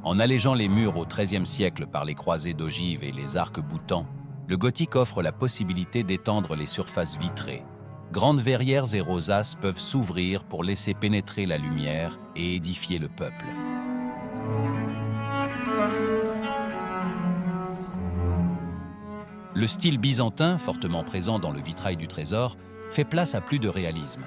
En allégeant les murs au XIIIe siècle par les croisées d'ogives et les arcs-boutants, le gothique offre la possibilité d'étendre les surfaces vitrées. Grandes verrières et rosaces peuvent s'ouvrir pour laisser pénétrer la lumière et édifier le peuple. Le style byzantin, fortement présent dans le vitrail du trésor, fait place à plus de réalisme.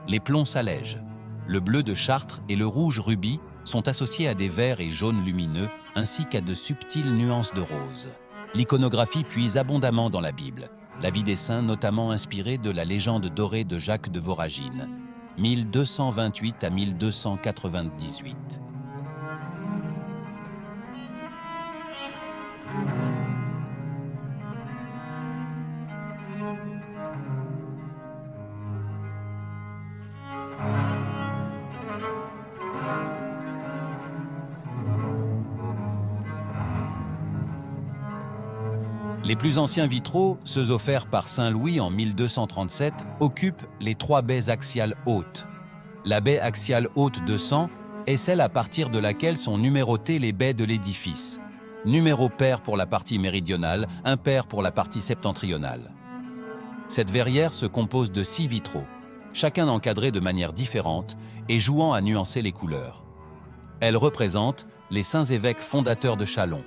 Les plombs s'allègent. Le bleu de Chartres et le rouge rubis sont associés à des verts et jaunes lumineux, ainsi qu'à de subtiles nuances de rose. L'iconographie puise abondamment dans la Bible, la vie des saints notamment inspirée de la légende dorée de Jacques de Voragine, 1228 à 1298. Les plus anciens vitraux, ceux offerts par Saint Louis en 1237, occupent les 3 baies axiales hautes. La baie axiale haute 200 est celle à partir de laquelle sont numérotées les baies de l'édifice. Numéro pair pour la partie méridionale, impair pour la partie septentrionale. Cette verrière se compose de 6 vitraux, chacun encadré de manière différente et jouant à nuancer les couleurs. Elle représente les saints évêques fondateurs de Châlons.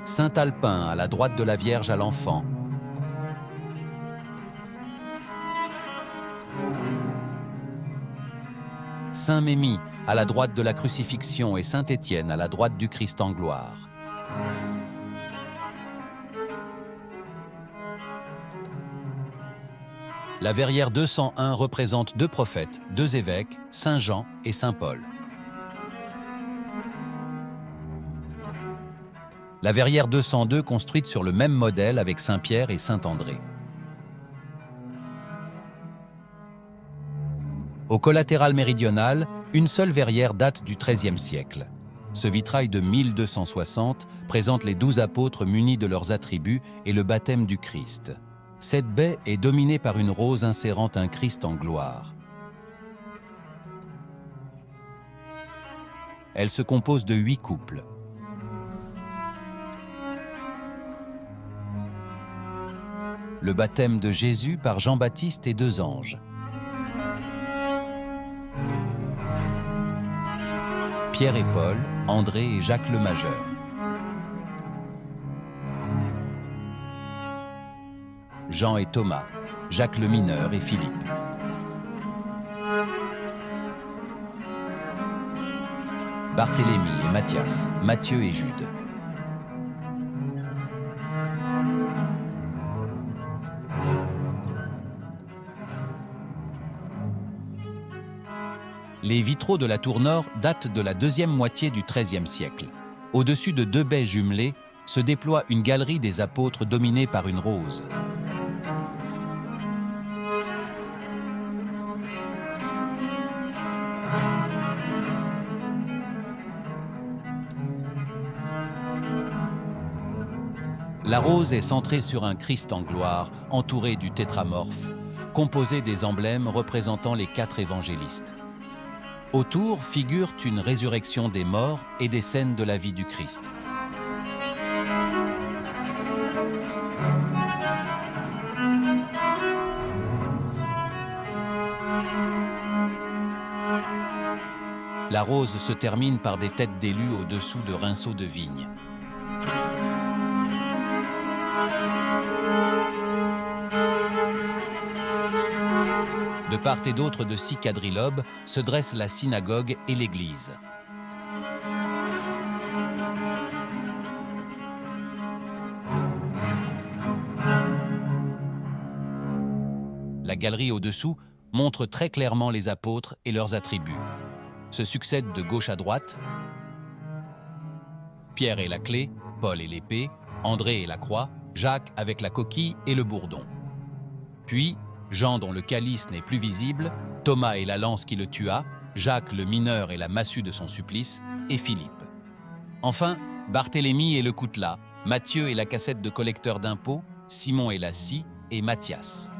Saint Alpin à la droite de la Vierge à l'Enfant. Saint Mémie à la droite de la Crucifixion et Saint Étienne à la droite du Christ en gloire. La verrière 201 représente 2 prophètes, 2 évêques, Saint Jean et Saint Paul. La verrière 202 construite sur le même modèle avec Saint-Pierre et Saint-André. Au collatéral méridional, une seule verrière date du XIIIe siècle. Ce vitrail de 1260 présente les 12 apôtres munis de leurs attributs et le baptême du Christ. Cette baie est dominée par une rose insérant un Christ en gloire. Elle se compose de 8 couples. Le baptême de Jésus par Jean-Baptiste et 2 anges. Pierre et Paul, André et Jacques le Majeur. Jean et Thomas, Jacques le Mineur et Philippe. Barthélemy et Matthias, Matthieu et Jude. Les vitraux de la tour nord datent de la deuxième moitié du XIIIe siècle. Au-dessus de 2 baies jumelées se déploie une galerie des apôtres dominée par une rose. La rose est centrée sur un Christ en gloire, entouré du tétramorphe, composé des emblèmes représentant les 4 évangélistes. Autour figurent une résurrection des morts et des scènes de la vie du Christ. La rose se termine par des têtes d'élus au-dessous de rinceaux de vigne. De part et d'autre de 6 quadrilobes se dressent la synagogue et l'église. La galerie au-dessous montre très clairement les apôtres et leurs attributs. Se succèdent de gauche à droite Pierre et la clé, Paul et l'épée, André et la croix, Jacques avec la coquille et le bourdon. Puis Jean dont le calice n'est plus visible, Thomas et la lance qui le tua, Jacques le mineur et la massue de son supplice, et Philippe. Enfin, Barthélemy et le coutelas, Matthieu et la cassette de collecteur d'impôts, Simon et la scie, et Matthias.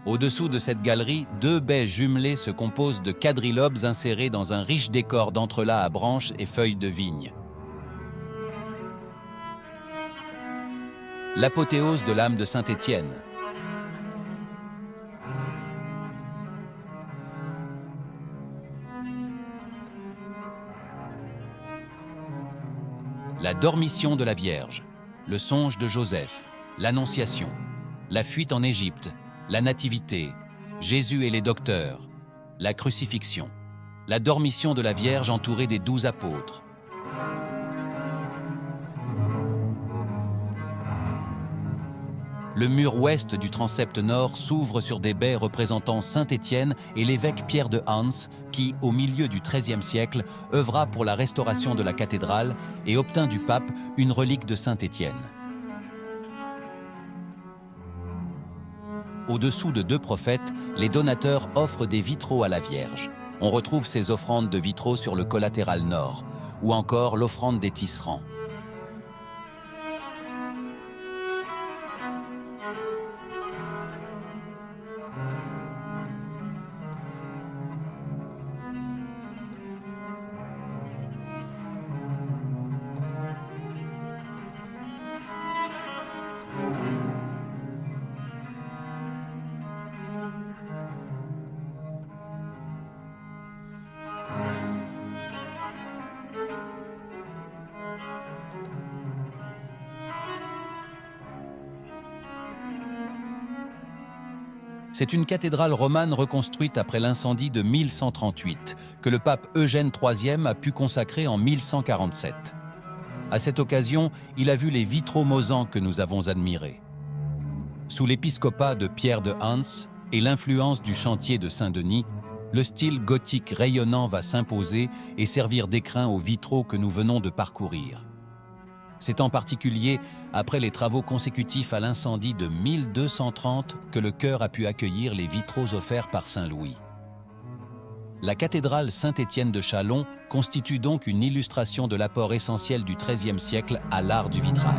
Au-dessous de cette galerie, 2 baies jumelées se composent de quadrilobes insérés dans un riche décor d'entrelacs à branches et feuilles de vigne. L'apothéose de l'âme de Saint-Étienne. La dormition de la Vierge, le songe de Joseph, l'Annonciation, la fuite en Égypte, la Nativité, Jésus et les docteurs, la crucifixion, la dormition de la Vierge entourée des 12 apôtres. Le mur ouest du transept nord s'ouvre sur des baies représentant Saint-Étienne et l'évêque Pierre de Hans, qui, au milieu du XIIIe siècle, œuvra pour la restauration de la cathédrale et obtint du pape une relique de Saint-Étienne. Au-dessous de 2 prophètes, les donateurs offrent des vitraux à la Vierge. On retrouve ces offrandes de vitraux sur le collatéral nord, ou encore l'offrande des tisserands. C'est une cathédrale romane reconstruite après l'incendie de 1138, que le pape Eugène III a pu consacrer en 1147. À cette occasion, il a vu les vitraux mosans que nous avons admirés. Sous l'épiscopat de Pierre de Hans et l'influence du chantier de Saint-Denis, le style gothique rayonnant va s'imposer et servir d'écrin aux vitraux que nous venons de parcourir. C'est en particulier après les travaux consécutifs à l'incendie de 1230 que le chœur a pu accueillir les vitraux offerts par Saint Louis. La cathédrale Saint-Étienne de Châlons constitue donc une illustration de l'apport essentiel du XIIIe siècle à l'art du vitrail.